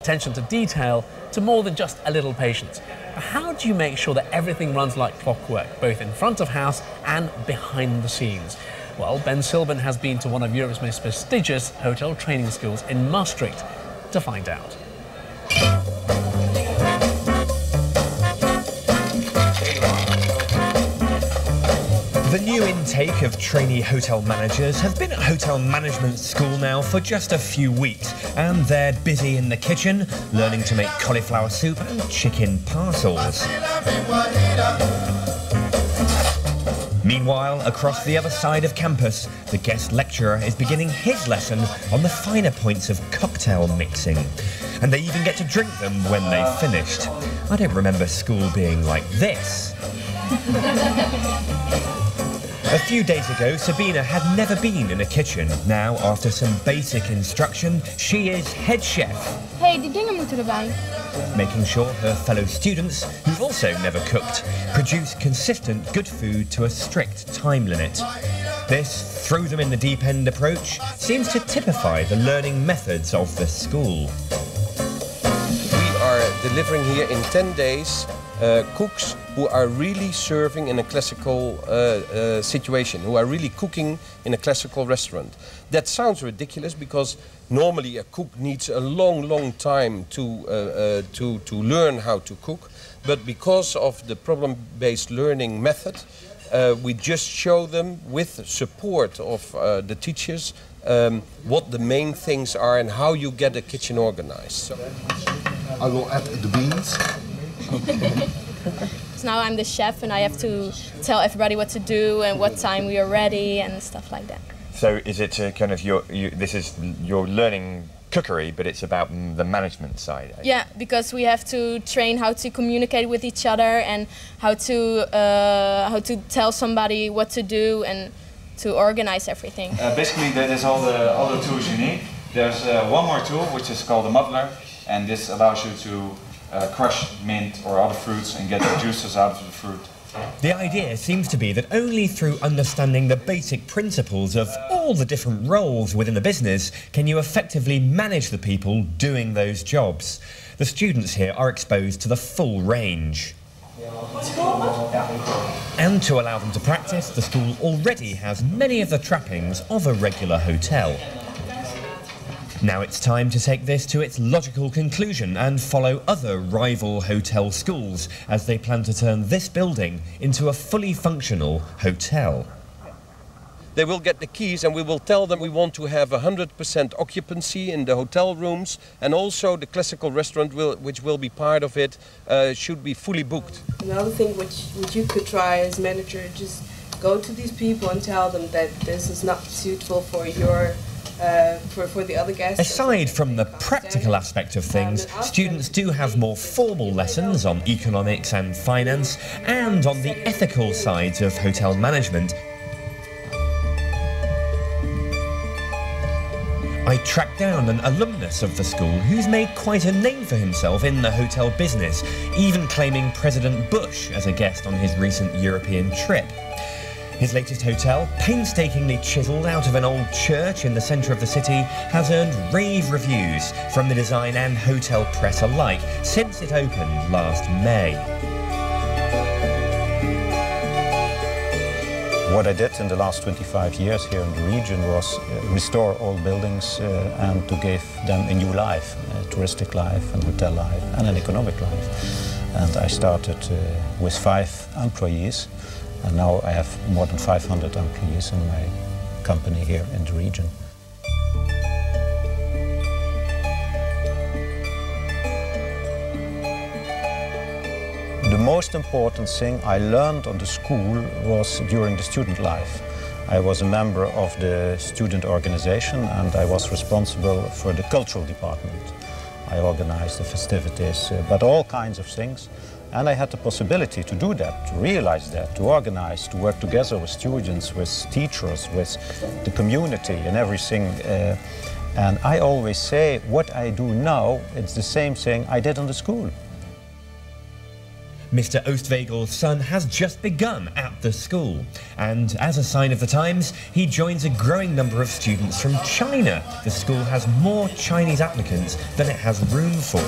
attention to detail to more than just a little patience. But how do you make sure that everything runs like clockwork, both in front of house and behind the scenes? Well, Ben Silban has been to one of Europe's most prestigious hotel training schools in Maastricht to find out. The new intake of trainee hotel managers have been at Hotel Management School now for just a few weeks, and they're busy in the kitchen, learning to make cauliflower soup and chicken parcels. Meanwhile, across the other side of campus, the guest lecturer is beginning his lesson on the finer points of cocktail mixing. And they even get to drink them when they've finished. I don't remember school being like this. A few days ago, Sabina had never been in a kitchen. Now, after some basic instruction, she is head chef. Hey, die dingen moeten erbij. Making sure her fellow students, who've also never cooked, produce consistent good food to a strict time limit. This throw them in the deep end approach seems to typify the learning methods of the school. We are delivering here in 10 days cooks who are really serving in a classical situation, who are really cooking in a classical restaurant. That sounds ridiculous because normally a cook needs a long time to learn how to cook. But because of the problem-based learning method, we just show them with support of the teachers what the main things are and how you get a kitchen organized. So I will add the beans. So now I'm the chef and I have to tell everybody what to do and what time we are ready and stuff like that. So is it kind of this is you're learning cookery, but it's about the management side? Yeah, because we have to train how to communicate with each other and how to tell somebody what to do and to organize everything. Basically, that is all the tools you need. There's one more tool which is called a muddler, and this allows you to crush mint or other fruits and get the juices out of the fruit. The idea seems to be that only through understanding the basic principles of all the different roles within a business can you effectively manage the people doing those jobs. The students here are exposed to the full range. And to allow them to practice, the school already has many of the trappings of a regular hotel. Now it's time to take this to its logical conclusion and follow other rival hotel schools as they plan to turn this building into a fully functional hotel. they will get the keys and we will tell them we want to have 100% occupancy in the hotel rooms, and also the classical restaurant, which will be part of it, should be fully booked. Another thing which you could try as manager, just go to these people and tell them that this is not suitable for your for the other guests. Aside from the practical aspect of things, students do have more formal lessons on economics and finance, and on the ethical sides of hotel management. I tracked down an alumnus of the school who's made quite a name for himself in the hotel business, even claiming President Bush as a guest on his recent European trip. His latest hotel, painstakingly chiselled out of an old church in the centre of the city, has earned rave reviews from the design and hotel press alike since it opened last May. What I did in the last 25 years here in the region was restore old buildings and to give them a new life, a touristic life, and hotel life, and an economic life. And I started with 5 employees. And now I have more than 500 employees in my company here in the region. The most important thing I learned on the school was during the student life. I was a member of the student organization and I was responsible for the cultural department. I organized the festivities, but all kinds of things. And I had the possibility to do that, to realize that, to organize, to work together with students, with teachers, with the community and everything. And I always say, what I do now, it's the same thing I did in the school. Mr. Oostwegel's son has just begun at the school, and as a sign of the times, he joins a growing number of students from China. The school has more Chinese applicants than it has room for.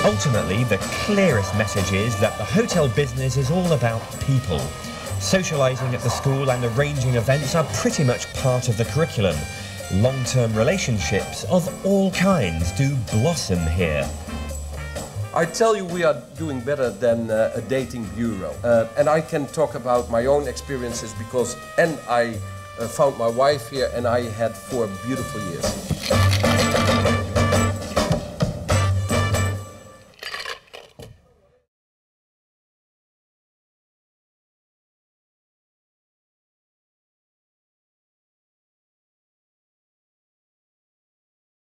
Ultimately, the clearest message is that the hotel business is all about people. Socialising at the school and arranging events are pretty much part of the curriculum. Long-term relationships of all kinds do blossom here. I tell you, we are doing better than a dating bureau. And I can talk about my own experiences because I found my wife here and I had 4 beautiful years.